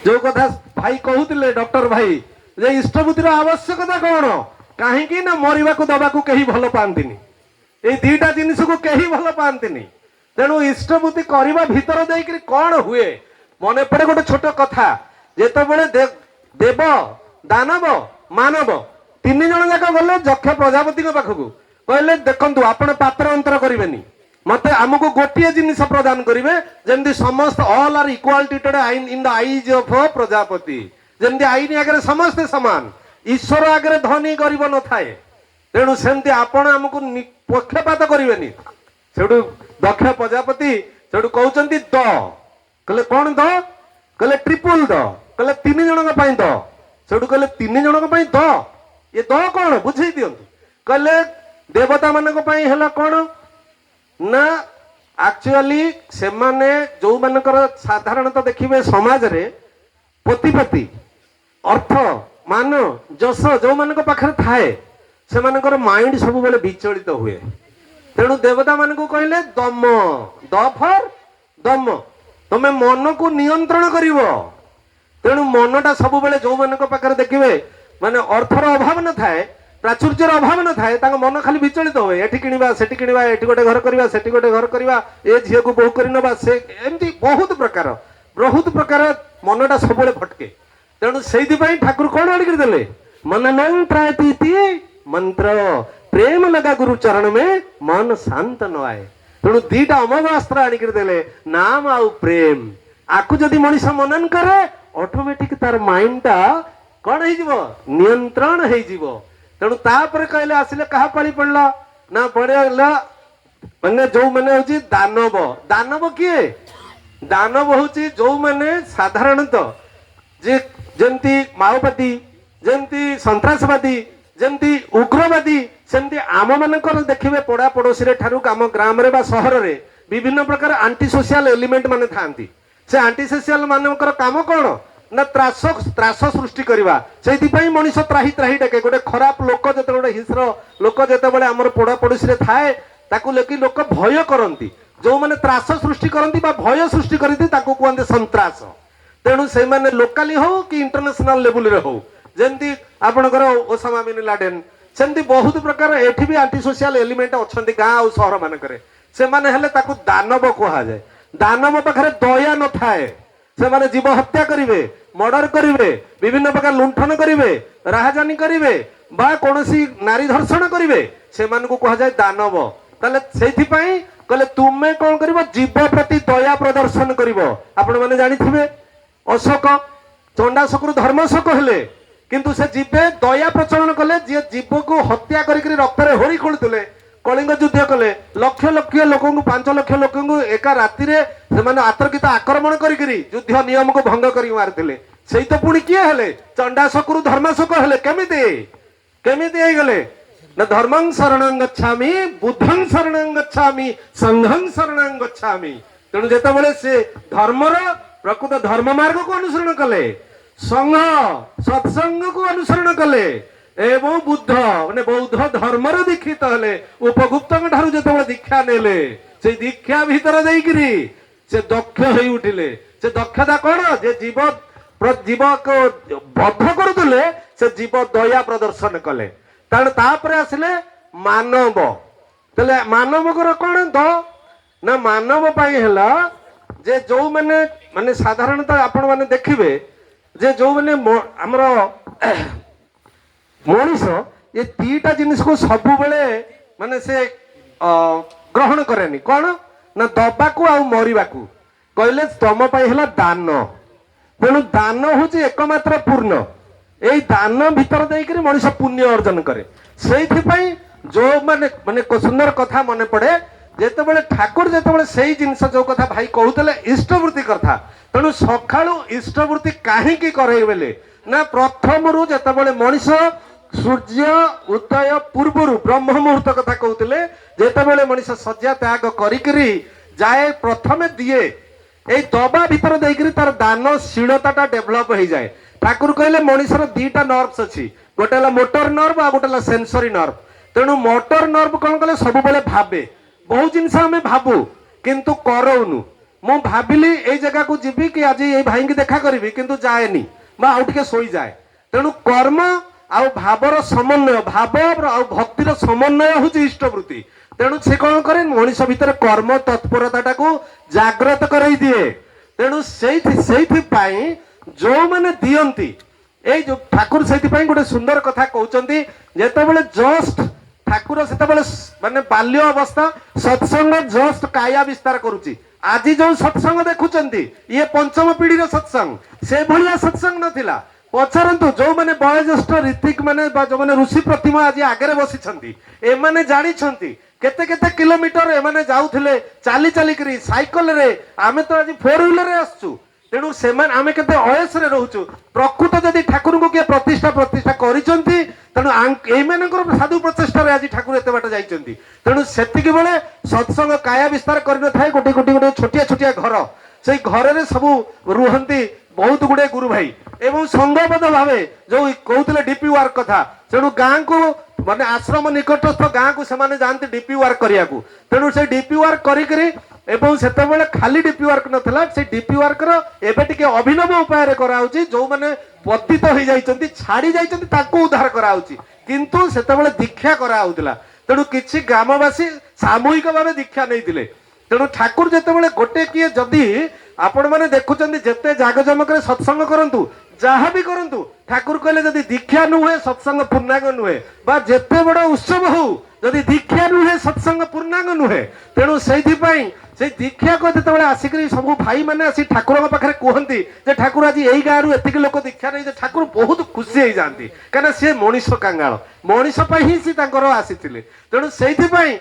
जो कथा भाई कहते डॉक्टर भाई जे इष्टबुद्धि आवश्यकता कौन कहीं ना मरवा को दबा को कहीं भल पाती ये दीटा जिनिस को कहीं भल पाती तेणु इष्टबुद्धि करने भितर देकर कौन हुए मन पड़े गोटे छोट कथा जिते देव दानव मानव तीन जन जाक गले दक्ष प्रजापति पाखक कहले देखु आपण पात्र अंतर करेनि मत आमको गोटे जिनिस प्रदान करेंगे जमी समस्त all are equal treated in the eyes of Prajapati जमी आईन आगे समस्ते समान ईश्वर आगे धनी गरीब न थाए तेणु सेमती आपण आमको पक्षपात करेनि से दक्ष प्रजापति से कहते द कहले कौन द कहले ट्रिपल द कहले तीन जन द से कहले तीन जन द ये द कौन बुझे दिंतु कहले देवता मान कौन ना एक्चुअली से माने जो मानकर साधारणतः देखिए समाज रे प्रतिपत्ति अर्थ मान जस जो मान पाखे थाए से मानकर माइंड सब बेले विचलित हुए तेणु देवता मान को कहले दम द फॉर दम तमे मन को नियंत्रण करिवो तेणु मनटा सब बेले जो मान पाखे देखिए माने अर्थर अभाव न थाए प्राचुर्यर अभाव न थाए मन खाली विचलित हुए एठी किणवा सेठी किणवा एठी गोटे घर करवा सेठी गोटे घर करवा ए झील को बहु करनबा से एमती बहुत प्रकार मनटा सब भटके तेणु से ठाकुर कौन आड़ देले मन प्रायती मंत्र प्रेम लगा गुरु चरण में मन शांत न आए तेणु दीटा अमोघास्त्र आनिक देले नाम आउ प्रेम आकु जदि मनीष मनन करे ऑटोमेटिक तार माइंडटा कौन हो नियंत्रण हो तेणु तापर कहले आसिले कहा पाली पड़ला ना पड़ेला माने जो माने होची दानव दानव किए दानव होची जो माने साधारणतः जे जमती माओवादी जमती सन्त्रासवादी जमती उग्रवादी सेमती आम मानकर देखिए पड़ा पड़ोसी रे ठारू आम ग्राम रे बा शहर रे विभिन्न प्रकार आंटी सोशल एलिमेंट माने थांती से आंटी सोशल मानकर काम कौन ना त्रास त्रास सृष्टि करवा से मनीष त्राही त्राही डाके गोटे खराब लोक जो गोटे हिंस्र लोक जो आम पड़ा पड़ोसी रे थाए ताकू लेकिन लोक भय करती जो मैंने त्रास सृष्टि करती भय सृष्टि करती कहते सन्त्रास तेणु से माने लोकाली हो कि इंटरनेशनल लेवल रे हो जमती आपणकर ओसामा बिन लाडेन सेमती बहुत प्रकार एठी भी आंटी सोशल एलिमेंट अच्छा गाँ और सहर मानक से माने हेले ताकू दानव कहा जाए दानव पाखे दया न थाए से माने जीव हत्या करिवे मर्डर करिवे विभिन्न प्रकार लुंठन करिवे राहजानी करिवे बा कोनोसी नारी धर्षण करिवे से मान को कहा जाए दानव ताले सेथि पई कहले तुमे कोन करिवो जीव प्रति दया प्रदर्शन करिवो आपण माने जानिथिबे अशोक चंडाशोक धर्मशोक हेले किंतु से जीवे दया प्रचलन कले जे जीव को हत्या करिकरी रक्तरे होरी खोलुतले कलिंग युद्ध कले लक्ष लक्ष लोक 5 लाख लोक एका राति से आतर्कित आक्रमण करी युद्ध नियम को भंग कर मारते से तो पुणी किए हेले चंडाशोक धर्मशोक हेले केमिति गले न धर्मं शरणं गच्छामि बुद्धं शरणं गच्छामि संघं शरणं गच्छामि तेणु जेतेबेले से धर्मर प्रकृत धर्म मार्ग को अनुसरण कले संघ सत्संग को अनुसरण कले एवं बुद्ध माने बौद्ध धर्मर दीक्षित हेले उपगुप्त ठारू जो दीक्षा नेले से दीक्षा भीतर देकरी से दक्ष हो उठिले से दक्षता कौन जे जीव जीव को बद्ध करुले से जीव दया प्रदर्शन कले तापर आसिले मानव तेले मानव कौन द ना मानव पाइला जे जो मैंने माने साधारणतः आपण माने देखिबे जे जो मैंने हमर मनीष ये दीटा जिनिस को सब बेले माने से ग्रहण करेनि कौन ना दबा को आ मरिबा को कहले तम है दान तेणु दान हूँ एकमात्र पूर्ण यही दान भीतर देकर मनीष पुण्य अर्जन करे से जो माने माने सुंदर कथा मन पड़े जेतेबेले ठाकुर जेतेबेले सेही जिनिस जो कथा भाई कहूतले इष्टवृत्ति कथा तेणु सकाळु इष्टवृत्ति काहींकी करैबेले ना प्रथम रु जेतेबेले मनीष सूर्य उदय पूर्वर ब्रह्म मुहूर्त कथा कहते जितेबले मनीष शଯ୍ୟା त्याग करी जाए प्रथम दिए यही दबा भीतर देकर तार दानशीलता डेभलप हो जाए ठाकुर कहले मनीषर दीटा नर्व्स अच्छी गोटे मोटर नर्व आ गोटे सेंसरी नर्व तेणु मोटर नर्व कौन कले सब बेले भावे बहुत जिनस आम भावु किंतु करौनु ମୁଁ ଭାବିଲି ଏଇ ଜାଗାକୁ ଯିବି କି ଆଜି ଏଇ ଭାଇଙ୍କି ଦେଖା କରିବି କିନ୍ତୁ ଯାଏନି ବା ଆଉ ଟିକେ ଶୋଇଯାଏ। ତେଣୁ କର୍ମ ଆଉ ଭାବର ସମନ୍ୱୟ, ଭାବ ଆଉ ଭକ୍ତିର ସମନ୍ୱୟ ହଉଛି ଇଷ୍ଟବୃତ୍ତି। ତେଣୁ ସେ କଣ କରେ, ମଣିଷ ଭିତରେ କର୍ମ ତତ୍ପରତାଟାକୁ ଜାଗ୍ରତ କରାଇ ଦିଏ। ତେଣୁ ସେଇଥିପାଇଁ ଯୋଉମାନେ ଦିଅନ୍ତି, ଏଇ ଯୋଉ ଠାକୁର ସେଇଥିପାଇଁ ଗୋଟେ ସୁନ୍ଦର କଥା କହୁଛନ୍ତି, ଯେତେବେଳେ ଜଷ୍ଟ ଠାକୁର ସେତେବେଳେ ମାନେ ବାଲ୍ୟ ଅବସ୍ଥା, ସତ୍ସଙ୍ଗ ଜଷ୍ଟ କାୟା ବିସ୍ତାର କରୁଛି। ଆଜି ଯୋଉ ସତ୍ସଙ୍ଗ ଦେଖୁଛନ୍ତି ଇଏ ପଞ୍ଚମ ପିଢିର ସତ୍ସଙ୍ଗ, ସେଭଳିଆ ସତ୍ସଙ୍ଗ ନଥିଲା। ପଚାରନ୍ତୁ ଯୋଉମାନେ ବୟୋଜ୍ୟେଷ୍ଠ ଋତିକ ମାନେ ବା ଯୋଉମାନେ ଋଷି ପ୍ରତିମା ଆଜି ଆଗରେ ବସିଛନ୍ତି, ଏମାନେ ଜାଣିଛନ୍ତି କେତେ କେତେ କିଲୋମିଟର ଏମାନେ ଯାଉଥିଲେ ଚାଲି ଚାଲିକିରି, ସାଇକେଲରେ। ଆମେ ତ ଆଜି 4 ହ୍ୱିଲରରେ ଆସୁଛୁ। ତେଣୁ ସେମାନେ ଆମେ କେତେ ଅୟସରେ ରହୁଛୁ। ପ୍ରକୃତ ଯଦି ଠାକୁରଙ୍କୁ କିଏ ପ୍ରତିଷ୍ଠା କରିଛନ୍ତି, ତେଣୁ ଏଇମାନଙ୍କର ସାଧୁ ପ୍ରଚେଷ୍ଟାରେ ଆଜି ଠାକୁର ଏତେ ବାଟ ଯାଇଛନ୍ତି। ତେଣୁ ସେତିକି ବେଳେ ସତ୍ସଙ୍ଗ କାୟା ବିସ୍ତାର କରିନଥାଏ। ଗୋଟେ ଛୋଟିଆ ଛୋଟିଆ ଘର, ସେଇ ଘରରେ ସବୁ ରୁହନ୍ତି ବହୁତ ଗୁଡେ ଗୁରୁ ଭାଇ ଏବଂ ସଂଘବଦ୍ଧ ଭାବେ ଯୋଉ କହୁଥିଲେ ଡିପି ୱାର୍କ କଥା। ତେଣୁ ଗାଁକୁ ମାନେ ଆଶ୍ରମ ନିକଟସ୍ଥ ଗାଁକୁ ସେମାନେ ଯାଆନ୍ତି ଡିପି ୱାର୍କ କରିବାକୁ। ତେଣୁ ସେ ଡିପି ୱାର୍କ କରିକିରି, ଏବଂ ସେତେବେଳେ ଖାଲି ଡିପି ୱାର୍କ ନଥିଲା, ସେ ଡିପି ୱାର୍କର ଏବେ ଟିକେ ଅଭିନବ ଉପାୟରେ କରାହଉଛି। ଯୋଉମାନେ ପତିତ ହେଇଯାଇଛନ୍ତି, ଛାଡି ଯାଇଛନ୍ତି, ତାଙ୍କୁ ଉଦ୍ଧାର କରାହଉଛି। କିନ୍ତୁ ସେତେବେଳେ ଦୀକ୍ଷା କରାହଉଥିଲା। ତେଣୁ କିଛି ଗ୍ରାମବାସୀ ସାମୂହିକ ଭାବେ ଦୀକ୍ଷା ନେଇଥିଲେ। ତେଣୁ ଠାକୁର ଯେତେବେଳେ ଗୋଟେ କିଏ ଯଦି ଆପଣ ମାନେ ଦେଖୁଛନ୍ତି, ଯେତେ ଜାକଜମକରେ ସତ୍ସଙ୍ଗ କରନ୍ତୁ, ଯାହା ବି କରନ୍ତୁ, ଠାକୁର କହିଲେ ଯଦି ଦୀକ୍ଷା ନୁହେଁ ସତ୍ସଙ୍ଗ ପୂର୍ଣ୍ଣାଙ୍ଗ ନୁହେଁ। ବା ଯେତେ ବଡ ଉତ୍ସବ ହଉ, ଯଦି ଦୀକ୍ଷା ନୁହେଁ ସତ୍ସଙ୍ଗ ପୂର୍ଣ୍ଣାଙ୍ଗ ନୁହେଁ। ତେଣୁ ସେଇଥିପାଇଁ ସେଇ ଦୀକ୍ଷାକୁ ଯେତେବେଳେ ଆସିକରି ସବୁ ଭାଇ ମାନେ ଆସି ଠାକୁରଙ୍କ ପାଖରେ କୁହନ୍ତି ଯେ ଠାକୁର ଆଜି ଏଇ ଗାଁରୁ ଏତିକି ଲୋକ ଦୀକ୍ଷା ନେଇছে, ଠାକୁର ବହୁତ ଖୁସି ହେଇଯାଆନ୍ତି। କାହିଁକିନା ସିଏ ମଣିଷ କାଙ୍ଗାଳ, ମଣିଷ ପାଇଁ ହିଁ ସେ ତାଙ୍କର ଆସିଥିଲେ। ତେଣୁ ସେଇଥିପାଇଁ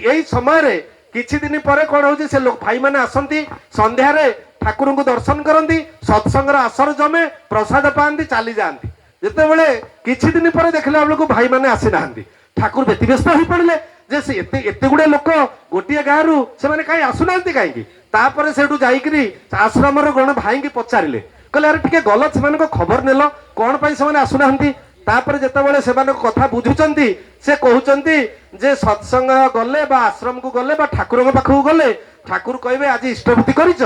ଏଇ ସମୟରେ କିଛି ଦିନ ପରେ କଣ ହଉଛି, ସେ ଭାଇମାନେ ଆସନ୍ତି ସନ୍ଧ୍ୟାରେ ଠାକୁରଙ୍କୁ ଦର୍ଶନ କରନ୍ତି, ସତ୍ସଙ୍ଗର ଆସର ଜମେ, ପ୍ରସାଦ ପାଆନ୍ତି, ଚାଲି ଯାଆନ୍ତି। ଯେତେବେଳେ କିଛି ଦିନ ପରେ ଦେଖିଲା ବେଳକୁ ଭାଇମାନେ ଆସିନାହାନ୍ତି, ଠାକୁର ବ୍ୟତିବ୍ୟସ୍ତ ହୋଇପଡ଼ିଲେ ଯେ ସେ ଏତେ ଗୁଡେ ଲୋକ ଗୋଟିଏ ଗାଁରୁ ସେମାନେ କାହିଁ ଆସୁନାହାନ୍ତି କାହିଁକି। ତାପରେ ସେଠୁ ଯାଇକିରି ଆଶ୍ରମର ଜଣେ ଭାଇଙ୍କି ପଚାରିଲେ, କହିଲେ ଆରେ ଟିକେ ଗଲ ସେମାନଙ୍କ ଖବର ନେଲ, କଣ ପାଇଁ ସେମାନେ ଆସୁନାହାନ୍ତି। ତାପରେ ଯେତେବେଳେ ସେମାନଙ୍କ କଥା ବୁଝୁଛନ୍ତି, ସେ କହୁଛନ୍ତି ଯେ ସତ୍ସଙ୍ଗ ଗଲେ ବା ଆଶ୍ରମକୁ ଗଲେ ବା ଠାକୁରଙ୍କ ପାଖକୁ ଗଲେ, ଠାକୁର କହିବେ ଆଜି ଇଷ୍ଟଭୂତି କରିଛ।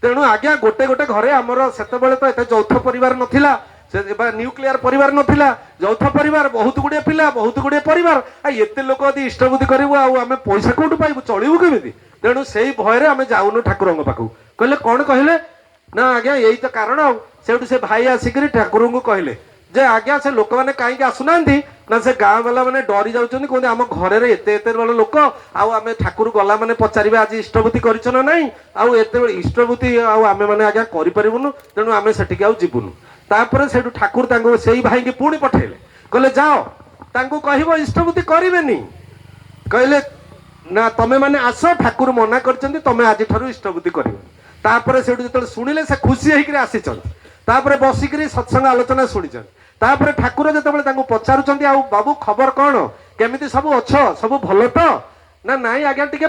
ତେଣୁ ଆଜ୍ଞା ଗୋଟେ ଘରେ ଆମର ସେତେବେଳେ ତ ଏତେ ଯୌଥ ପରିବାର ନଥିଲା, ନ୍ୟୁକ୍ଲିୟର ପରିବାର ନଥିଲା, ଯୌଥ ପରିବାର, ବହୁତ ଗୁଡିଏ ପିଲା, ବହୁତ ଗୁଡିଏ ପରିବାର। ଏତେ ଲୋକ ଯଦି ଇଷ୍ଟଭୂତି କରିବୁ, ଆଉ ଆମେ ପଇସା କୋଉଠୁ ପାଇବୁ, ଚଳିବୁ କେମିତି। ତେଣୁ ସେଇ ଭୟରେ ଆମେ ଯାଉନୁ ଠାକୁରଙ୍କ ପାଖକୁ। କହିଲେ କଣ କହିଲେ, ନା ଆଜ୍ଞା ଏଇ ତ କାରଣ। ଆଉ ସେଠୁ ସେ ଭାଇ ଆସିକିରି ଠାକୁରଙ୍କୁ କହିଲେ ଯେ ଆଜ୍ଞା ସେ ଲୋକମାନେ କାହିଁକି ଆସୁନାହାନ୍ତି, ନା ସେ ଗାଁ ବାଲା ମାନେ ଡରି ଯାଉଛନ୍ତି, କୁହନ୍ତି ଆମ ଘରରେ ଏତେ ବଡ ଲୋକ, ଆଉ ଆମେ ଠାକୁର ଗଲା ମାନେ ପଚାରିବେ ଆଜି ଇଷ୍ଟଭୂତି କରିଛ ନା ନାଇଁ, ଆଉ ଏତେବେଳେ ଇଷ୍ଟଭୂତି ଆଉ ଆମେ ମାନେ ଆଜ୍ଞା କରିପାରିବୁନୁ, ତେଣୁ ଆମେ ସେଠିକି ଆଉ ଯିବୁନୁ। ତାପରେ ସେଠୁ ଠାକୁର ତାଙ୍କୁ ସେଇ ଭାଇକି ପୁଣି ପଠେଇଲେ, କହିଲେ ଯାଅ ତାଙ୍କୁ କହିବ ଇଷ୍ଟଭୂତି କରିବେନି। କହିଲେ ନା ତମେ ମାନେ ଆସ, ଠାକୁର ମନା କରିଛନ୍ତି, ତମେ ଆଜିଠାରୁ ଇଷ୍ଟଭୂତି କରିବ। ତାପରେ ସେଠୁ ଯେତେବେଳେ ଶୁଣିଲେ, ସେ ଖୁସି ହେଇକିରି ଆସିଛନ୍ତି। ତାପରେ ବସିକିରି ସତ୍ସଙ୍ଗ ଆଲୋଚନା ଶୁଣିଛନ୍ତି। ତାପରେ ଠାକୁର ଯେତେବେଳେ ତାଙ୍କୁ ପଚାରୁଛନ୍ତି, ଆଉ ବାବୁ ଖବର କଣ, କେମିତି ସବୁ ଅଛ, ସବୁ ଭଲ ତ। ନା ନାଇଁ ଆଜ୍ଞା ଟିକେ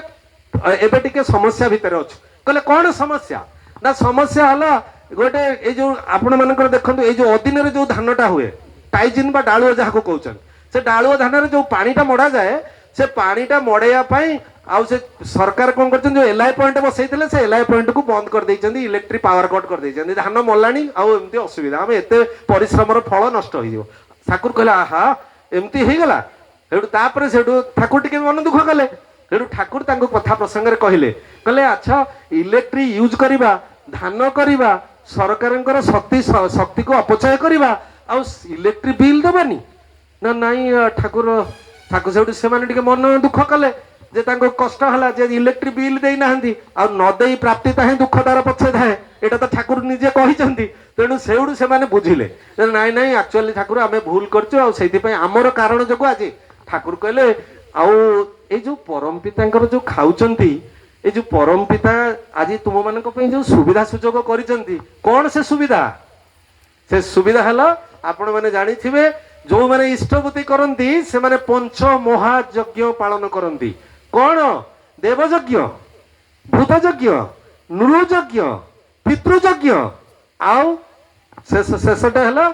ଏବେ ଟିକେ ସମସ୍ୟା ଭିତରେ ଅଛୁ। କହିଲେ କଣ ସମସ୍ୟା, ନା ସମସ୍ୟା ହେଲା ଗୋଟେ ଏଇ ଯୋଉ ଆପଣ ମାନଙ୍କର ଦେଖନ୍ତୁ, ଏଇ ଯୋଉ ଅଦିନରେ ଯୋଉ ଧାନଟା ହୁଏ, ଟାଇଜିନ୍ ବା ଡାଳୁଅ ଯାହାକୁ କହୁଛନ୍ତି, ସେ ଡାଳୁଅ ଧାନରେ ଯୋଉ ପାଣିଟା ମଡାଯାଏ, ସେ ପାଣିଟା ମଡେଇବା ପାଇଁ ଆଉ ସେ ସରକାର କଣ କରିଛନ୍ତି, ଯୋଉ ଏଲ୍ଆଇ ପଏଣ୍ଟ ବସେଇଥିଲେ, ସେ ଏଲ୍ଆଇ ପଏଣ୍ଟକୁ ବନ୍ଦ କରିଦେଇଛନ୍ତି, ଇଲେକ୍ଟ୍ରିକ ପାୱାର କଟ୍ କରିଦେଇଛନ୍ତି। ଧାନ ମଲାଣି, ଆଉ ଏମିତି ଅସୁବିଧା, ଆମେ ଏତେ ପରିଶ୍ରମର ଫଳ ନଷ୍ଟ ହେଇଯିବ। ଠାକୁର କହିଲେ ଆହା ଏମିତି ହେଇଗଲା। ସେଠୁ ତାପରେ ସେଠୁ ଠାକୁର ଟିକେ ମନ ଦୁଃଖ କଲେ। ସେଠୁ ଠାକୁର ତାଙ୍କୁ କଥା ପ୍ରସଙ୍ଗରେ କହିଲେ ଆଚ୍ଛା ଇଲେକ୍ଟ୍ରିକ ୟୁଜ କରିବା, ଧାନ କରିବା, ସରକାରଙ୍କର ଶକ୍ତିକୁ ଅପଚୟ କରିବା, ଆଉ ଇଲେକ୍ଟ୍ରିକ ବିଲ୍ ଦେବାନି। ନା ନାଇଁ ଠାକୁର ସେଠୁ ସେମାନେ ଟିକେ ମନ ଦୁଃଖ କଲେ ଯେ ତାଙ୍କୁ କଷ୍ଟ ହେଲା ଯେ ଇଲେକ୍ଟ୍ରିକ ବିଲ୍ ଦେଇନାହାନ୍ତି, ଆଉ ନ ଦେଇ ପ୍ରାପ୍ତି ତାହିଁ ଦୁଃଖ ତାର ପଛେ ଥାଏ, ଏଇଟା ତ ଠାକୁର ନିଜେ କହିଛନ୍ତି। ତେଣୁ ସେଇଠୁ ସେମାନେ ବୁଝିଲେ ଯେ ନାଇଁ ଆକ୍ଚୁଆଲି ଠାକୁର ଆମେ ଭୁଲ କରିଛୁ, ଆଉ ସେଇଥିପାଇଁ ଆମର କାରଣ ଯୋଗୁଁ ଆଜି। ଠାକୁର କହିଲେ ଆଉ ଏଇ ଯୋଉ ପରମ ପିତାଙ୍କର ଯୋଉ ଖାଉଛନ୍ତି, ଏଇ ଯୋଉ ପରମ ପିତା ଆଜି ତୁମ ମାନଙ୍କ ପାଇଁ ଯୋଉ ସୁବିଧା ସୁଯୋଗ କରିଛନ୍ତି, କଣ ସେ ସୁବିଧା? ସେ ସୁବିଧା ହେଲା ଆପଣ ମାନେ ଜାଣିଥିବେ, ଯୋଉମାନେ ଇଷ୍ଟଭୂତି କରନ୍ତି ସେମାନେ ପଞ୍ଚ ମହାଯଜ୍ଞ ପାଳନ କରନ୍ତି। କଣ? ଦେବଯଜ୍ଞ, ଭୂତଯଜ୍ଞ, ନୃଯଜ୍ଞ, ପିତୃଯଜ୍ଞ, ଆଉ ଶେଷଟା ହେଲା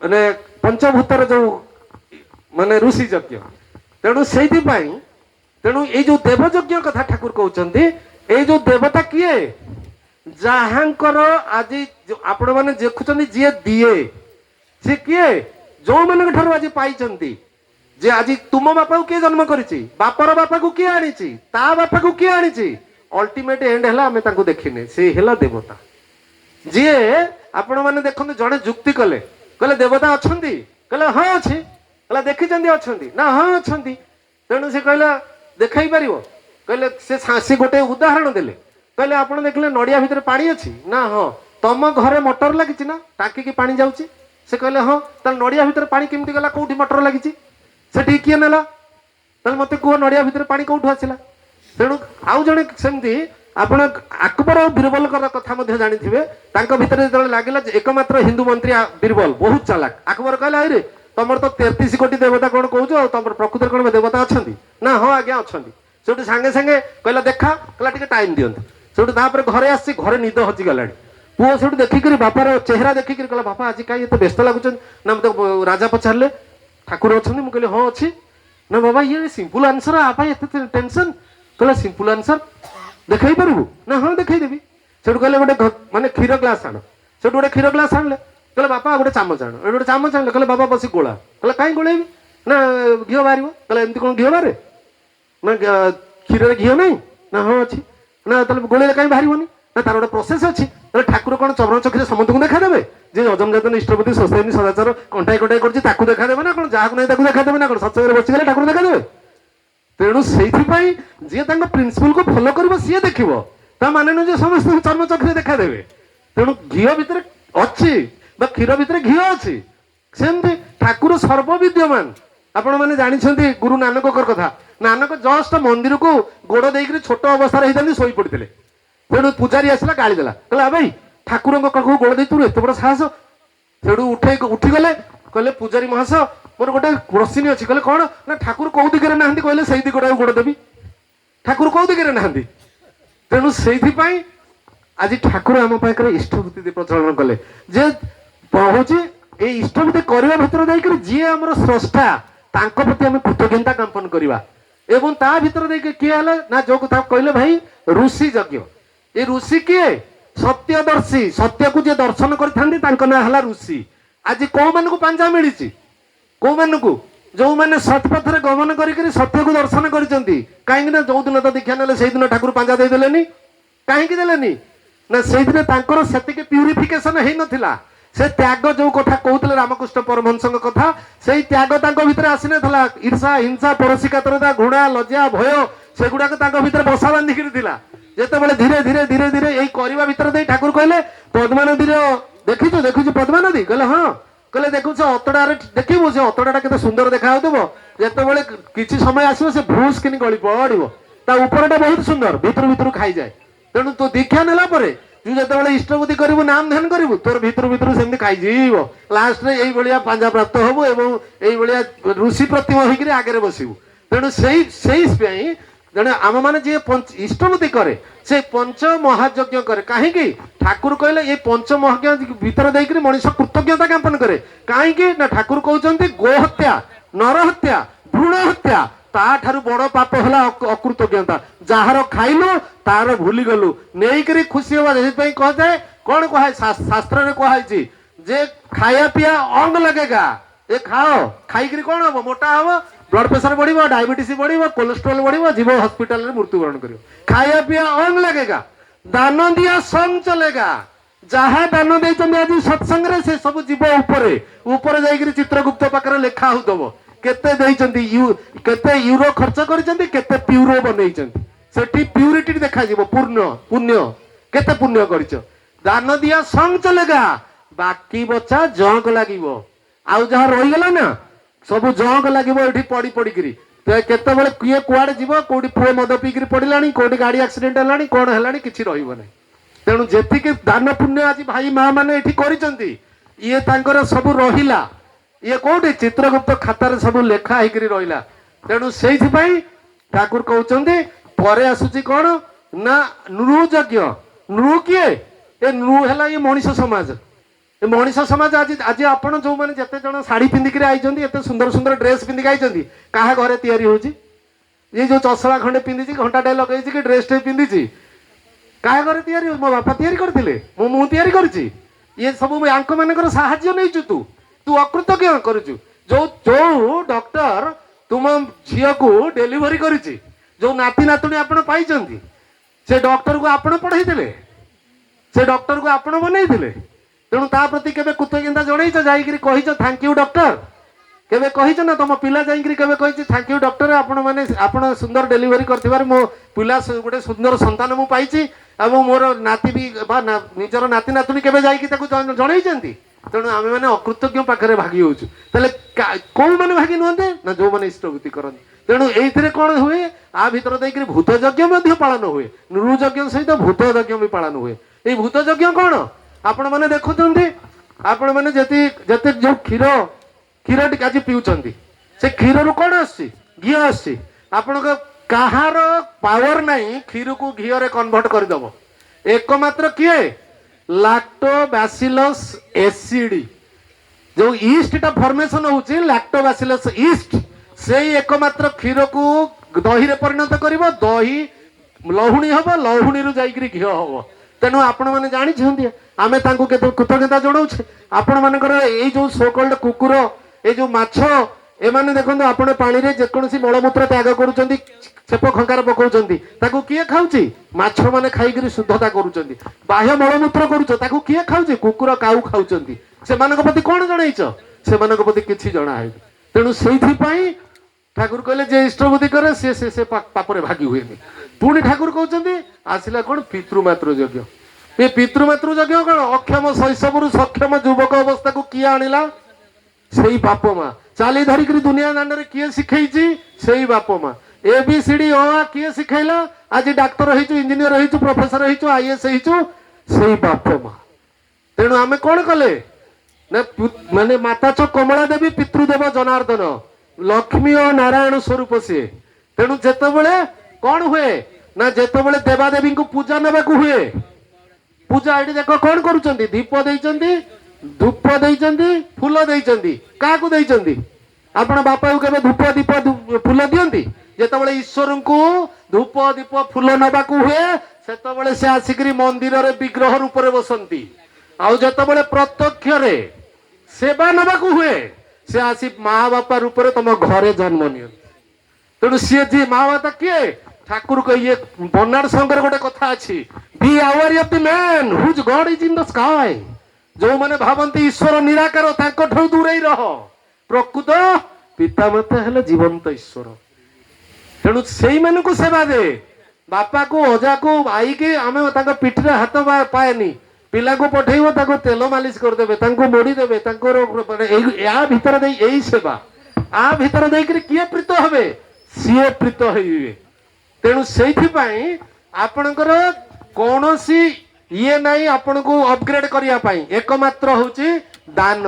ମାନେ ପଞ୍ଚଭୂତର ଯୋଉ ମାନେ ଋଷି ଯଜ୍ଞ। ତେଣୁ ସେଇଥିପାଇଁ ତେଣୁ ଏଇ ଯୋଉ ଦେବଯଜ୍ଞ କଥା ଠାକୁର କହୁଛନ୍ତି, এই ଯୋଉ ଦେବତା କିଏ? ଯାହାଙ୍କର ଆଜି ଆପଣ ମାନେ ଦେଖୁଛନ୍ତି ଯିଏ ଦିଏ ସେ କିଏ? ଯୋଉମାନଙ୍କ ଠାରୁ ଆଜି ପାଇଛନ୍ତି ଯେ ଆଜି ତୁମ ବାପାକୁ କିଏ ଜନ୍ମ କରିଛି, ବାପର ବାପାକୁ କିଏ ଆଣିଛି, ତା ବାପାକୁ କିଏ ଆଣିଛି, ଅଲ୍ଟିମେଟ ଏଣ୍ଡ ହେଲା ଆମେ ତାଙ୍କୁ ଦେଖିନେ, ସେ ହେଲା ଦେବତା। ଯିଏ ଆପଣ ମାନେ ଦେଖନ୍ତୁ ଜଣେ ଯୁକ୍ତି କଲେ, କହିଲେ ଦେବତା ଅଛନ୍ତି, କହିଲେ ହଁ ଅଛି, କହିଲା ଦେଖିଛନ୍ତି ଅଛନ୍ତି ନା ହଁ ଅଛନ୍ତି, ତେଣୁ ସେ କହିଲା ଦେଖାଇ ପାରିବ, କହିଲେ ସେ ଗୋଟେ ଉଦାହରଣ ଦେଲେ, କହିଲେ ଆପଣ ଦେଖିଲେ ନଡିଆ ଭିତରେ ପାଣି ଅଛି ନା ହଁ, ତମ ଘରେ ମଟର ଲାଗିଛି ନା ଟାଙ୍କିକି ପାଣି ଯାଉଛି, ସେ କହିଲେ ହଁ, ତାହେଲେ ନଡିଆ ଭିତରେ ପାଣି କେମିତି ଗଲା, କୋଉଠି ମଟର ଲାଗିଛି, ସେଠି କିଏ ନେଲା, ତାହେଲେ ମତେ କୁହ ନଡିଆ ଭିତରେ ପାଣି କୋଉଠୁ ଆସିଲା। ତେଣୁ ଆଉ ଜଣେ ସେମିତି ଆପଣ ଆକବର ଆଉ ବୀରବଲଙ୍କର କଥା ମଧ୍ୟ ଜାଣିଥିବେ, ତାଙ୍କ ଭିତରେ ଯେତେବେଳେ ଲାଗିଲା ଯେ ଏକମାତ୍ର ହିନ୍ଦୁ ମନ୍ତ୍ରୀ ବୀରବଲ ବହୁତ ଚାଲାକ, ଆକବର କହିଲା ଆଇରେ ତମର ତ 33 କୋଟି ଦେବତା କଣ କହୁଛ, ଆଉ ତମର ପ୍ରକୃତରେ କଣ ଦେବତା ଅଛନ୍ତି ନା ହଁ ଆଜ୍ଞା ଅଛନ୍ତି, ସେଠୁ ସାଙ୍ଗେ ସାଙ୍ଗେ କହିଲା ଦେଖା, କହିଲା ଟିକେ ଟାଇମ ଦିଅନ୍ତୁ, ସେଠୁ ତାପରେ ଘରେ ଆସିଛି, ଘରେ ନିଦ ହଜିଗଲାଣି, ପୁଅ ସେଠୁ ଦେଖିକିରି ବାପାର ଚେହେରା ଦେଖିକିରି କହିଲା ବାପା ଆଜି କାହିଁ ଏତେ ବ୍ୟସ୍ତ ଲାଗୁଛନ୍ତି, ନା ମତେ ରାଜା ପଚାରିଲେ ଠାକୁର ଅଛନ୍ତି, ମୁଁ କହିଲି ହଁ ଅଛି, ନା ବାବା ଇଏ ସିମ୍ପଲ ଆନ୍ସର, ଆ ପାଇଁ ଏତେ ଟେନସନ, କହିଲା ସିମ୍ପଲ ଆନ୍ସର ଦେଖାଇ ପାରିବୁ ନା ହଁ ଦେଖାଇଦେବି, ସେଠୁ କହିଲେ ଗୋଟେ ମାନେ କ୍ଷୀର ଗ୍ଲାସ ଆଣ, ସେଠୁ ଗୋଟେ କ୍ଷୀର ଗ୍ଲାସ ଆଣିଲେ, କହିଲେ ବାପା ଗୋଟେ ଚାମଚ ଆଣ, ଗୋଟେ ଚାମଚ ଆଣିଲେ, କହିଲେ ବାବା ବସି ଗୋଳା, କହିଲେ କାହିଁ ଗୋଳେଇବି, ନା ଘିଅ ବାହାରିବ, କହିଲେ ଏମିତି କଣ ଘିଅ ବାହାରେ, ନା କ୍ଷୀରରେ ଘିଅ ନାହିଁ, ନା ହଁ ଅଛି, ନା ତାହେଲେ ଗୋଳେଇଲେ କାହିଁ ବାହାରିବନି, ନା ତାର ଗୋଟେ ପ୍ରୋସେସ ଅଛି, ତାହେଲେ ଠାକୁର କଣ ଚରଣ ଚକ୍ଷୁରେ ସମସ୍ତଙ୍କୁ ଦେଖାଦେବେ, ଯେ ଅଜମଜାତନ ଇଷ୍ଟପତି ସ୍ୱସ୍ତିନୀ ସଦାଚାର କଣ୍ଟାଇ କଣ୍ଟାଇ କରୁଛି ତାକୁ ଦେଖାଦେବେ ନା କଣ, ଯାହାକୁ ନାହିଁ ତାକୁ ଦେଖାଦେବେ ନା କଣ, ସତ୍ସଙ୍ଗରେ ବସିଗଲେ ଠାକୁର ଦେଖାଦେବେ। ତେଣୁ ସେଇଥିପାଇଁ ଯିଏ ତାଙ୍କ ପ୍ରିନ୍ସିପଲକୁ ଫଲୋ କରିବ ସିଏ ଦେଖିବ, ତା ମାନେ ନୁହେଁ ଯେ ସମସ୍ତଙ୍କୁ ଚର୍ମ ଚକ୍ଷୁରେ ଦେଖାଦେବେ। ତେଣୁ ଘିଅ ଭିତରେ ଅଛି ବା କ୍ଷୀର ଭିତରେ ଘିଅ ଅଛି, ସେମିତି ଠାକୁର ସର୍ବବିଦ୍ୟମାନ। ଆପଣ ମାନେ ଜାଣିଛନ୍ତି ଗୁରୁ ନାନକଙ୍କର କଥା, ନାନକ ଜଷ୍ଟ ମନ୍ଦିରକୁ ଗୋଡ ଦେଇକିରି ଛୋଟ ଅବସ୍ଥାରେ ହେଇଥାନ୍ତି ଶୋଇ ପଡିଥିଲେ, ତେଣୁ ପୂଜାରୀ ଆସିଲା ଗାଳି ଦେଲା, କହିଲା ଭାଇ ଠାକୁରଙ୍କ ପାଖକୁ ଗୋଡ ଦେଇ ତୁ ଏତେ ବଡ ସାହସ, ସେଠୁ ଉଠିଗଲେ, କହିଲେ ପୂଜାରୀ ମହାଶୟ ମୋର ଗୋଟେ ପ୍ରଶ୍ନ ଅଛି, କହିଲେ କଣ, ନା ଠାକୁର କୋଉ ଦିଗରେ ନାହାନ୍ତି କହିଲେ ସେଇ ଦିଗଟାକୁ ଗୋଡ ଦେବି, ଠାକୁର କୋଉ ଦିଗରେ ନାହାନ୍ତି। ତେଣୁ ସେଇଥିପାଇଁ ଆଜି ଠାକୁର ଆମ ପାଖରେ ଇଷ୍ଟଭୂତି ପ୍ରଚଳନ କଲେ, ଯେ ହଉଛି ଏଇ ଇଷ୍ଟଭୂତି କରିବା ଭିତରେ ଯାଇକରି ଯିଏ ଆମର ସ୍ରଷ୍ଟା ତାଙ୍କ ପ୍ରତି ଆମେ କୃତଜ୍ଞତା ଜ୍ଞାପନ କରିବା, ଏବଂ ତା ଭିତରେ ଦେଇକି କିଏ ହେଲେ ନା ଯୋଉ କଥା କହିଲେ ଭାଇ ଋଷି ଯଜ୍ଞ, ଏ ଋଷି କିଏ, ସତ୍ୟଦର୍ଶୀ, ସତ୍ୟକୁ ଯିଏ ଦର୍ଶନ କରିଥାନ୍ତି ତାଙ୍କ ନାଁ ହେଲା ଋଷି। ଆଜି କୋଉମାନଙ୍କୁ ପାଞ୍ଜା ମିଳିଛି, କୋଉମାନଙ୍କୁ, ଯୋଉମାନେ ସତ୍ପଥରେ ଗମନ କରିକି ସତ୍ୟକୁ ଦର୍ଶନ କରିଛନ୍ତି, କାହିଁକି ନା ଯୋଉ ଦିନ ତ ଦୀକ୍ଷା ନେଲେ ସେଇଦିନ ଠାକୁର ପାଞ୍ଜା ଦେଇଦେଲେନି, କାହିଁକି ଦେଲେନି, ନା ସେଇଦିନ ତାଙ୍କର ସେତିକି ପ୍ୟୁରିଫିକେସନ ହେଇନଥିଲା, ସେ ତ୍ୟାଗ ଯୋଉ କଥା କହୁଥିଲେ ରାମକୃଷ୍ଣ ପରମହଂସଙ୍କ କଥା, ସେଇ ତ୍ୟାଗ ତାଙ୍କ ଭିତରେ ଆସିନଥିଲା, ଈର୍ଷା ହିଂସା ପରଶିକାତରତା ଘୃଣା ଲଜ୍ଜା ଭୟ ସେଗୁଡାକ ତାଙ୍କ ଭିତରେ ବସା ବାନ୍ଧିକିରି ଥିଲା। ଯେତେବେଳେ ଧୀରେ ଧୀରେ ଧୀରେ ଧୀରେ ଏଇ କରିବା ଭିତରେ ଦେଇ ଠାକୁର କହିଲେ ପଦ୍ମା ନଦୀର ଦେଖିଛୁ ଦେଖିଛୁ ପଦ୍ମା ନଦୀ, କହିଲେ ହଁ, କହିଲେ ଦେଖୁଛ ଅତଡାରେ ଦେଖିବୁ, ସେ ଅତଡାଟା କେତେ ସୁନ୍ଦର ଦେଖା ଯାଉଥିବ, ଯେତେବେଳେ କିଛି ସମୟ ଆସିବ ସେ ଭୁସ୍ କିନି ଗଳି ପଡିବ, ତା ଉପରଟା ବହୁତ ସୁନ୍ଦର, ଭିତରୁ ଭିତରୁ ଖାଇଯାଏ। ତେଣୁ ତୁ ଦୀକ୍ଷା ନେଲା ପରେ ତୁ ଯେତେବେଳେ ଇଷ୍ଟବୃତ୍ତି କରିବୁ ନାମ ଧ୍ୟାନ କରିବୁ, ତୋର ଭିତରୁ ଭିତରୁ ସେମିତି ଖାଇଯିବ, ଲାଷ୍ଟରେ ଏଇଭଳିଆ ପାଞ୍ଜା ପ୍ରାପ୍ତ ହବୁ ଏବଂ ଏଇଭଳିଆ ଋଷି ପ୍ରତିମ ହେଇକିରି ଆଗରେ ବସିବୁ। ତେଣୁ ସେଇଥିପାଇଁ ଜଣେ ଆମ ମାନେ ଯିଏ ଇଷ୍ଟବୃତ୍ତି କରେ ସେ ପଞ୍ଚ ମହାଯଜ୍ଞ କରେ, କାହିଁକି ଠାକୁର କହିଲେ ଏଇ ପଞ୍ଚ ମହାଯଜ୍ଞ ଭିତରେ ଦେଇକରି ମଣିଷ କୃତଜ୍ଞତା ଜ୍ଞାପନ କରେ, କାହିଁକି ନା ଠାକୁର କହୁଛନ୍ତି ଗୋହତ୍ୟା, ନରହତ୍ୟା, ଭ୍ରୂଣ ହତ୍ୟା ତାଠାରୁ ବଡ ପାପ ହେଲା ଅକୃତଜ୍ଞତା, ଯାହାର ଖାଇଲୁ ତାର ଭୁଲିଗଲୁ ନେଇକରି ଖୁସି ହବା, ସେଥିପାଇଁ କୁହାଯାଏ କଣ କୁହାଯାଏ ଶାସ୍ତ୍ରରେ କୁହାଯାଇଛି ଯେ ଖାଇବା ପିଇବା ଅଙ୍ଗ ଲଗେଗା, ଏ ଖାଅ, ଖାଇକିରି କଣ ହବ, ମୋଟା ହବ, ବ୍ଲଡ ପ୍ରେସର ବଢିବ, ଡାଇବେଟିସ ବଢିବ, କୋଲେଷ୍ଟ୍ରୋଲ ବଢିବ, ଯିବ ହସ୍ପିଟାଲରେ ମୃତ୍ୟୁବରଣ କରିବ। ଖାଇବା ପିଇବା ଅଙ୍ଗ ଲଗେଗା, ଦାନ ଦିଆ ସଙ୍ଗ ଚଲେଗା, ଯାହା ଦାନ ଦେଇଛନ୍ତି ଆଜି ସତ୍ସଙ୍ଗରେ ସେ ସବୁ ଯିବ ଉପରେ, ଉପରେ ଯାଇକିରି ଚିତ୍ରଗୁପ୍ତ ପାଖରେ ଲେଖା ହଉଥିବ କେତେ ଦେଇଛନ୍ତି, କେତେ ୟୁରୋ ଖର୍ଚ୍ଚ କରିଛନ୍ତି, କେତେ ପ୍ୟୁରୋ ବନେଇଛନ୍ତି, ସେଠି ପ୍ୟୁରିଟି ଦେଖାଯିବ, ପୂର୍ଣ୍ଣ ପୁଣ୍ୟ କେତେ ପୁଣ୍ୟ କରିଛ। ଦାନ ଦିଆ ସଙ୍ଗ ଚଲେଗା, ବାକି ବଚା ଜଙ୍କ ଲାଗିବ, ଆଉ ଯାହା ରହିଗଲା ନା ସବୁ ଜଙ୍କ ଲାଗିବ ଏଠି ପଡି ପଡିକିରି, କେତେବେଳେ କିଏ କୁଆଡେ ଯିବ, କୋଉଠି ପୁଅ ମଦ ପିଇକିରି ପଡିଲାଣି, କୋଉଠି ଗାଡି ଆକ୍ସିଡେଣ୍ଟ ହେଲାଣି, କଣ ହେଲାଣି କିଛି ରହିବ ନାହିଁ। ତେଣୁ ଯେତିକି ଦାନ ପୁଣ୍ୟ ଆଜି ଭାଇ ମା ମାନେ ଏଠି କରିଛନ୍ତି ଇଏ ତାଙ୍କର ସବୁ ରହିଲା, ଇଏ କୋଉଠି ଚିତ୍ରଗୁପ୍ତ ଖାତାରେ ସବୁ ଲେଖା ହେଇକିରି ରହିଲା। ତେଣୁ ସେଇଥିପାଇଁ ଠାକୁର କହୁଛନ୍ତି ପରେ ଆସୁଛି କଣ ନା ନୃ ଯଜ୍ଞ। ନୃ କିଏ, ଏ ନୃ ହେଲା ଇଏ ମଣିଷ ସମାଜ, ଏ ମଣିଷ ସମାଜ ଆଜି ଆଜି ଆପଣ ଯୋଉମାନେ ଯେତେ ଜଣ ଶାଢୀ ପିନ୍ଧିକିରି ଆଇଛନ୍ତି, ଏତେ ସୁନ୍ଦର ସୁନ୍ଦର ଡ୍ରେସ ପିନ୍ଧିକି ଆଇଛନ୍ତି, କାହା ଘରେ ତିଆରି ହଉଛି, ଇଏ ଯୋଉ ଚଷମା ଖଣ୍ଡେ ପିନ୍ଧିଛି, ଘଣ୍ଟାଟେ ଲଗେଇଛି କି ଡ୍ରେସଟେ ପିନ୍ଧିଛି, କାହା ଘରେ ତିଆରି? ମୋ ବାପା ତିଆରି କରିଥିଲେ, ମୁଁ ତିଆରି କରିଛି? ଇଏ ସବୁ ଆଙ୍କ ମାନଙ୍କର ସାହାଯ୍ୟ ନେଇଛୁ ତୁ ତୁ ଅକୃତଜ୍ଞ କରୁଛୁ। ଯୋଉ ଯୋଉ ଡକ୍ଟର ତୁମ ଝିଅକୁ ଡେଲିଭରି କରିଛି, ଯୋଉ ନାତି ନାତୁଣୀ ଆପଣ ପାଇଛନ୍ତି, ସେ ଡକ୍ଟରକୁ ଆପଣ ପଢେଇଥିଲେ, ସେ ଡକ୍ଟରକୁ ଆପଣ ବନେଇଥିଲେ। ତେଣୁ ତା ପ୍ରତି କେବେ କୃତଜ୍ଞତା ଜଣେଇଛ? ଯାଇକିରି କହିଛ ଥ୍ୟାଙ୍କ ୟୁ ଡକ୍ଟର? କେବେ କହିଛ ନା? ତମ ପିଲା ଯାଇକିରି କେବେ କହିଛି ଥ୍ୟାଙ୍କ ୟୁ ଡକ୍ଟର, ଆପଣ ମାନେ ଆପଣ ସୁନ୍ଦର ଡେଲିଭରି କରିଥିବାରୁ ମୋ ପିଲା ଗୋଟେ ସୁନ୍ଦର ସନ୍ତାନ ମୁଁ ପାଇଛି, ଏବଂ ମୋର ନାତି ବି ବା ନିଜର ନାତି ନାତୁଣୀ କେବେ ଯାଇକି ତାକୁ ଜଣେଇଛନ୍ତି? ତେଣୁ ଆମେ ମାନେ ଅକୃତଜ୍ଞ ପାଖରେ ଭାଗି ହଉଛୁ। ତାହେଲେ କୋଉମାନେ ଭାଗି ନୁହନ୍ତି ନା ଯୋଉମାନେ ଇଷ୍ଟବୃତ୍ତି କରନ୍ତି। ତେଣୁ ଏଇଥିରେ କଣ ହୁଏ? ଆ ଭିତରେ ଦେଇକିରି ଭୂତ ଯଜ୍ଞ ମଧ୍ୟ ପାଳନ ହୁଏ। ନୃ ଯଜ୍ଞ ସହିତ ଭୂତ ଯଜ୍ଞ ବି ପାଳନ ହୁଏ। ଏଇ ଭୂତ ଯଜ୍ଞ କଣ? ଆପଣ ମାନେ ଦେଖୁଛନ୍ତି, ଆପଣ ମାନେ ଯେତେ ଯେତେ ଯୋଉ କ୍ଷୀର ଟିକେ ଆଜି ପିଉଛନ୍ତି, ସେ କ୍ଷୀରରୁ କଣ ଆସୁଛି? ଘିଅ ଆସୁଛି। ଆପଣଙ୍କ କାହାର ପାୱାର ନାହିଁ କ୍ଷୀରକୁ ଘିଅରେ କନଭର୍ଟ କରିଦବ? एकमात्र किए? लैक्टोबैसिलस एसिड, जो ईस्ट टा फॉर्मेशन होउची लैक्टोबैसिलस ईस्ट, से एकमात्र क्षीर को दही रे परिणत करिवो, दही लहुणी हबो, लहुणी रु जाईकरी घी हबो। तेनु आपण माने जानि छथि आमे तांको केते कृतज्ञता जणाउछे। आपण मानकर एई जो सो कॉल्ड कुकुर, ए जो माछो, ए माने देखंतु आपण पानी रे जे कोनसी मलमूत्र त्याग करूचंती, छेप खंकार पकाउचंती, ताको किए खाउची? माछो माने खाइकरी शुद्धता करूचंती। बाह्य मलमूत्र करूच, ताको किए खाउची? कुकुर काउ खाउचंती। सेमानक प्रति कोन जणाइछ? सेमानक प्रति किछि जणाइ। तेनु सेइथि पई ठाकुर कहले जे इष्टबुद्धि करे से पापरे भागी हुएनी। पुणी ठाकुर कहउचंती आसिला कोन? पितृमातृ यज्ञ। ए पितृमातृ यज्ञ कोन? अक्षम शैशवरु सक्षम युवक अवस्था को किए आनिला? सेई बाप मा। चाली धरिकरी दुनिया दांडरे किए शिखैची? सेई बाप मा। एबीसीडी अ किए शिखैला? आज डाक्टर हेचु, इंजीनियर हेचु, प्रोफेसर हेचु, आईएएस हेचु, सेई बाप मा। तेणु आमे कोन कले ना माने माता च कमला देवी, पितृदेव जनार्दन, लक्ष्मी और नारायण स्वरूप सी। तेणु जेतेबेले कौन हुए ना, जेतेबेले देवादेवी को पूजा नेबाकू हुए, पूजा एठी देखो कौन करूचंती? दीप देइचंती, धूप देइचंती, फूल देइचंती। काकू देइचंती? आपण बापा को केबे धूप दीप फूल दियंती? जेतेबेले ईश्वर को धूप दीप फूल नेबाकू हुए, सेतेबेले से आसिकरी मंदिर रे विग्रह रूप रे बसंती। आउ जेतेबेले प्रत्यक्ष रे सेवा नेबाकू हुए, से आसी माँ बापा रूप रे तम घरे जन्म नियंती। तेणु सी जी माँ बापा किए? ठाकुर कहिए बर्नार्ड संगर गोटे कथा अछि, be aware of the man whose God is in the sky. जो माने भावंती ईश्वर निराकार, ताको ठौ दूरेई रह। प्रकृत पितामाता हेले जीवंत ईश्वर। तेणु सेई माने को सेवा दे। बापा को, अजा को, आई के आमे ताको पिठरे हाथ पाएनी। पिला को पठेइबो, ताको तेल मालिश कर देबे, ताको मोड़ी देबे, ताको या भीतर दे एई सेवा। आ भीतर दे कि किए प्रीत हेबे? सीए प्रीत हेइबे। तेणु सेइथि पई आपणकर कोनोसी ये नहीं आपण को अपग्रेड करिया पई, एकमात्र होची दान।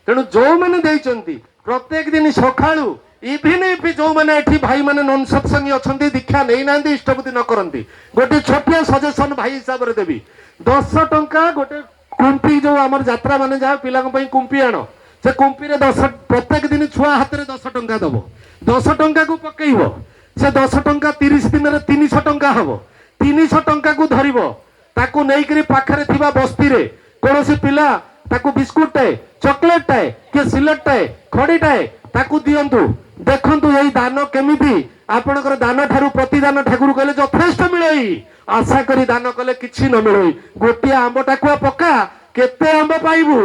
तेणु जो माने देइचंती प्रत्येक दिन सखाळू, इभिन इफ जो माने एठी भाई माने नन सत्संगी अछंती, दीक्षा नै नांदी, इष्टबुद्धि न करंती, गोटे छोटिया सजेशन भाई हिसाब रे देबी। 10 टंका गोटे कुंपी, जो आमर यात्रा माने जा पिला पई कुंपी आनो, से कुंपी रे 10 प्रत्येक दिन छुआ हाथ रे 10 टंका दबो। 10 टंका को पकेइबो, से 10 टंका 30 दिन रे 300 टंका हबो। 300 टंका को धरिबो, ताकू नेइकरी पाखरे थिबा बस्ती रे कोनोसी पिला ताकू बिस्कुट टाए, चॉकलेट टाए, के सिलेट टाए, खड़ी टाए ताकू दियंतु। देखंतु एई दान केमिति आपणकर दान ठारू प्रतिदान ठाकुर कहले यथेष्ट मिलई। आशा करी दान कले किछि न मिलई। गोटिया आंब टाकुआ पका, केते आंब पाइबु?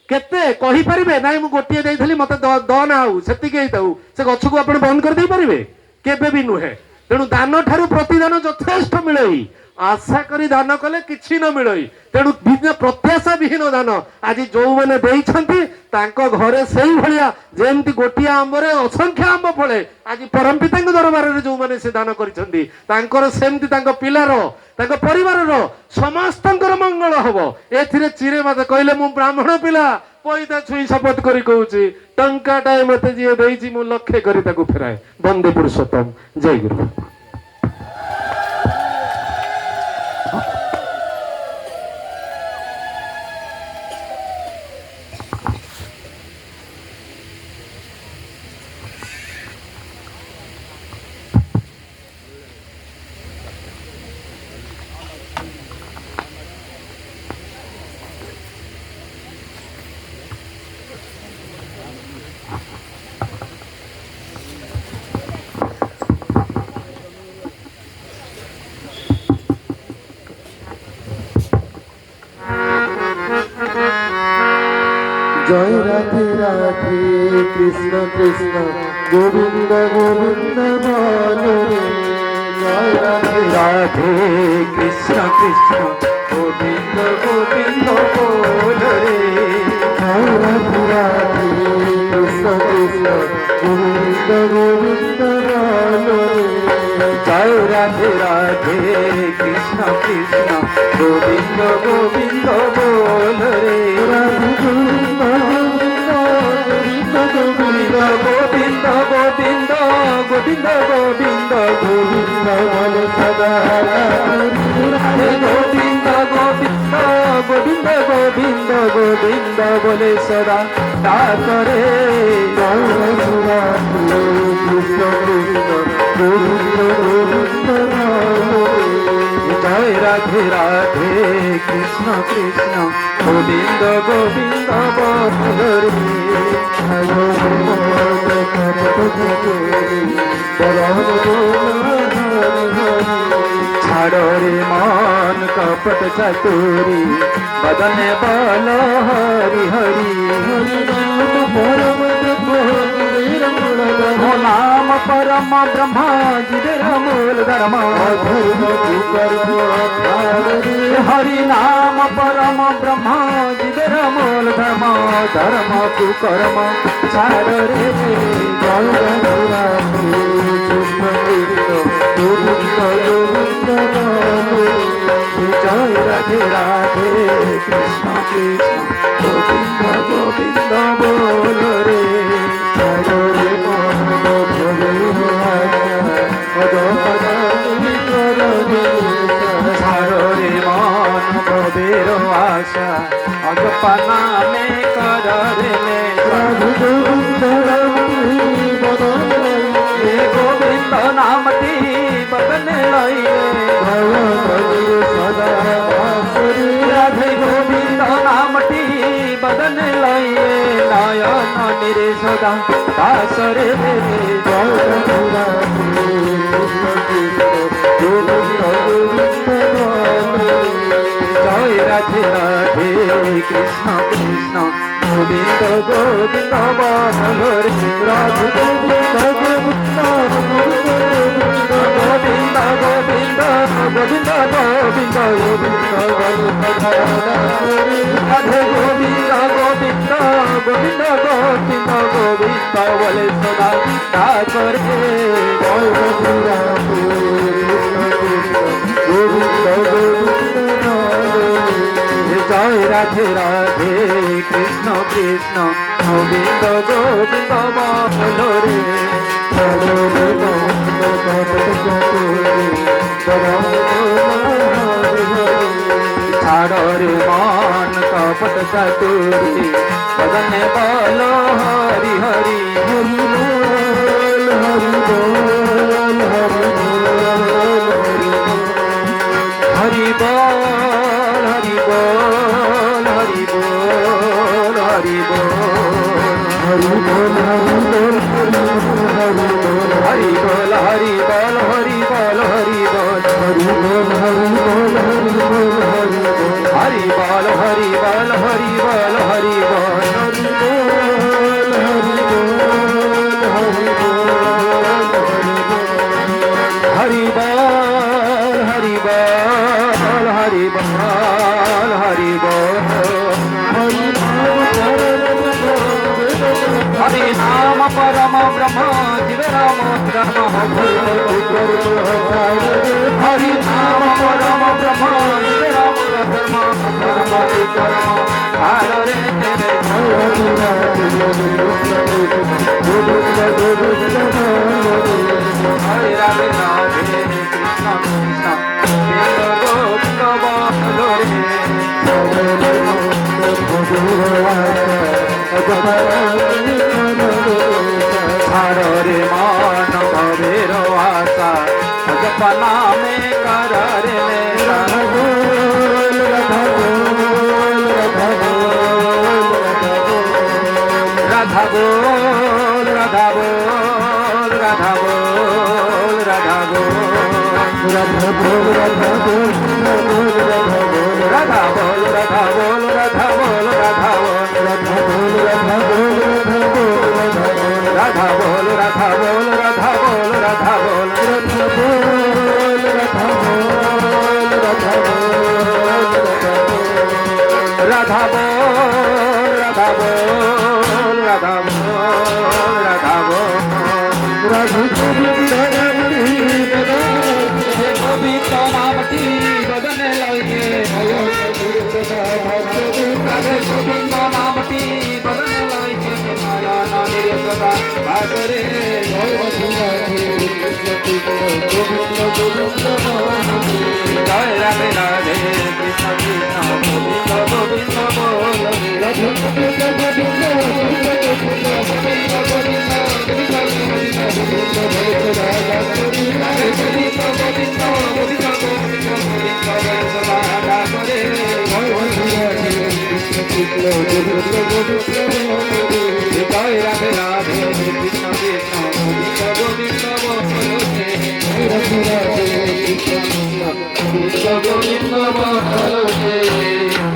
केते कहि परिबे? नाइ मु गोटिए देइथली, मते द ना आउ, सेतिके हेइताउ। से गछ को आपण बंद कर देइ परिबे? केबे भी नुहे। तेणु दान ठारू प्रतिदान यथेष्ट मिलई। आशा करी दान कले किछि न मिलई। तेणु बिना प्रत्याशा विहीन दान आज जो माने देइछंती, तांको घरे सेई भलिया जेमति गोटिया आंबरे असंख्य आंब फळे, आज परम पितांक दरबार रे जो माने से दान करिछंती, तांकर सेमति तांको पिलार, तांको परिवारर समस्तंकर मंगल हबो। एथिरे चिरे मते कहले मु ब्राह्मण पिला पैदा छुई शपथ करी कहूची, टंकाटाए मते जिए देइछि मु लक्ष्य करी ताकू फेराए। वंदे पुरुषोत्तम। जय गुरु। জয় রাধে রাধে কৃষ্ণ কৃষ্ণ গোবিন্দ গোবিন্দ বলো রে জয় রাধে রাধে কৃষ্ণ কৃষ্ণ গোবিন্দ গোবিন্দ বল রে জয় রাধে রাধে কৃষ্ণ কৃষ্ণ গোবিন্দ গোবিন্দ বলো রে জয় রাধে রাধে কৃষ্ণ কৃষ্ণ গোবিন্দ গোবিন্দ বল রে রাধে গোবিন্দ গোবিন্দ গোবিন্দ গোবিন্দ গোবিন্দ গোবিন্দ গোবিন্দ গোবিন্দ বলে সদা রাধে গোবিন্দ গোবিন্দ গোবিন্দ গোবিন্দ গোবিন্দ বলে সদা তারপরে জয় রাধে রাধে কৃষ্ণ কৃষ্ণ গোবিন্দ গোবিন্দ বলো রে জয় রাধে রাধে কৃষ্ণ কৃষ্ণ গোবিন্দ গোবিন্দ বল রে ছাড়ো রে মন কপট চতুরি বদনে বল হরি হরি ও নাম পরম ব্রহ্মা জীবের মূল ধর্ম হরি নাম পরম ব্রহ্মা জীবের মূল ধর্ম ধর্ম কুকর্ম ছাড় রে জয় রাধে রাধে কৃষ্ণ কৃষ্ণ গোবিন্দ গোবিন্দ বল রে ছাড়ো রে মন ভবের আশা অগপনা মে কর রে হে গোবিন্দ নামটি বদন লইলে রাধে গোবিন্দ নামটি বদন লইলে নয়ন নিরে সদা দাসরে জয় রাধে রাধে কৃষ্ণ কৃষ্ণ গোবিন্দ গোবিন্দ বল রে রাধে গোবিন্দ গোবিন্দ গোবিন্দ গোবিন্দ গোবিন্দ গোবিন্দ রাধে গোবিন্দ গোবিন্দ গোবিন্দ গোবিন্দ গোবিন্দ বলে সদা করে জয় রাধে রাধে গোবিন্দ গোবিন্দ জয় রাধে রাধে কৃষ্ণ কৃষ্ণ গোবিন্দ গোবিন্দ বল রে ছাড়ো রে মন কপট চতুরি বদনে বল হরি হরি হরি বল হরি বল হরি বল হরি বল হরি বল হরি বল হরি বল হরি বল হরি বল হরি বল হরি বল হরি বল হরি বল হরি বল হরি বল হরি বল হরি বল হরি নাম পরম ব্রহ্ম জীব রাম ধর্ম হরি নাম পরম ব্রহ্ম জীব রাম ধর্ম ধর্ম কর্ম ভালো রে হরে রাধে রাধে কৃষ্ণ কৃষ্ণ গোবিন্দ গোবিন্দ বল রে ছাড়ো রে মন ভবের আশা জপনা মে কর রে রাধা বল রাধা বল রাধা বল রাধা বল রাধা বল রাধা বল রাধা বল রাধা বল রাধা বল রাধা বল রাধা বল রাধা বল রাধা বল রাধা বল রাধা বল রাধা বল রাধা বল রাধে গোবিন্দ রামটি গোবিন্দ নামটি বদনে লইয়ে রাধে গোবিন্দ নামটি বদনে লইয়ে মায়া নামের সদা বাসরে জয় রাধে রাধে কৃষ্ণ কৃষ্ণ গোবিন্দ গোবিন্দ বল রাধে গোবিন্দ গোবিন্দ গোবিন্দ গোবিন্দ জয় রাধে রাধে কৃষ্ণ কৃষ্ণ গোবিন্দ গোবিন্দ গোবিন্দ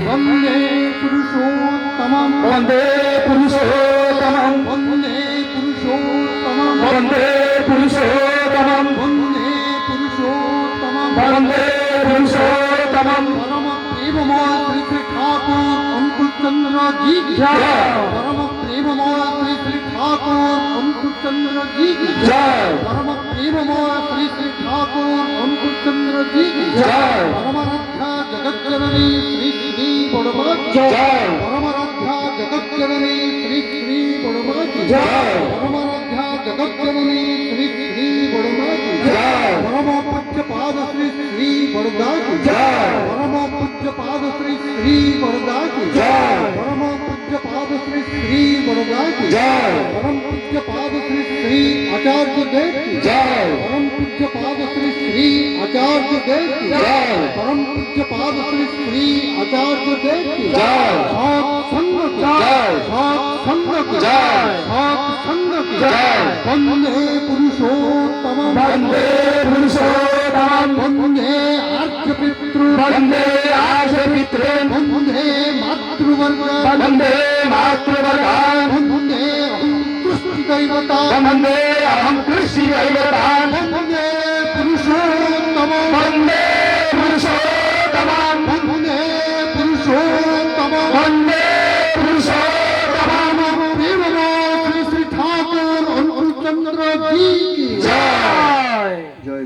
বন্দে পুরুষোত্তমম বন্দে পুরুষোত্তমম বন্দে পুরুষোত্তমম বন্দে পুরুষোত্তমম বন্দে পুরুষোত্তমম বন্দে পুরুষোত্তমম পরম প্রেমময় শ্রী শ্রী ঠাকুর অঙ্কুরচন্দ্র জি কি জয়। পরম প্রেমময় শ্রী শ্রী ঠাকুর অঙ্কুরচন্দ্র জি কি জয়। পরম প্রেমময় শ্রী শ্রী ঠাকুর অঙ্কুরচন্দ্র জি কি জয়। পরমারাধ্যা জগজ্জননী শ্রী শ্রী বড়মা জয়। পরমারাধ্যা জগজ্জননী শ্রী শ্রী বড়মা জয়। পরমারাধ্যা জগজ্জননী শ্রী শ্রী বড়মা জয়। পরম পূজ্য পাদ শ্রী শ্রী বড়দা জয়। পরম পূজ্য পাদ শ্রী শ্রী বড়দা জয়। পরম পূজ্য পাদ শ্রী শ্রী বড়দা জয়। পরম পূজ্য পাদ শ্রী শ্রী আচার্য দেব জয়। পরম পূজ্য পাদ শ্রী শ্রী আচার্য দেব জয়। পরম পূজ্য পাদ শ্রী শ্রী আচার্য দেব জয়। সৎ সঙ্গ জয়। সৎ সঙ্গ জয়। সৎ সঙ্গ জয়। বন্দে পুরুষোত্তম বন্দে পুরুষোত্তমম বন্দে আর্য পিতৃ বন্দে আশপিত্রে বন্দে মাতৃবর্গ বন্দে মাতৃবর্গান বন্দে কৃষ্ণ দৈবতা বন্দে অহং কৃষ্ণ দৈবতান বন্দে পুরুষোত্তম বন্দে পুরুষোত্তমম বন্দে পুরুষোত্তম বন্দে পুরুষোত্তমম প্রেমময় শ্রী শ্রী ঠাকুর অঙ্কুরচন্দ্র জি কি জয় জয়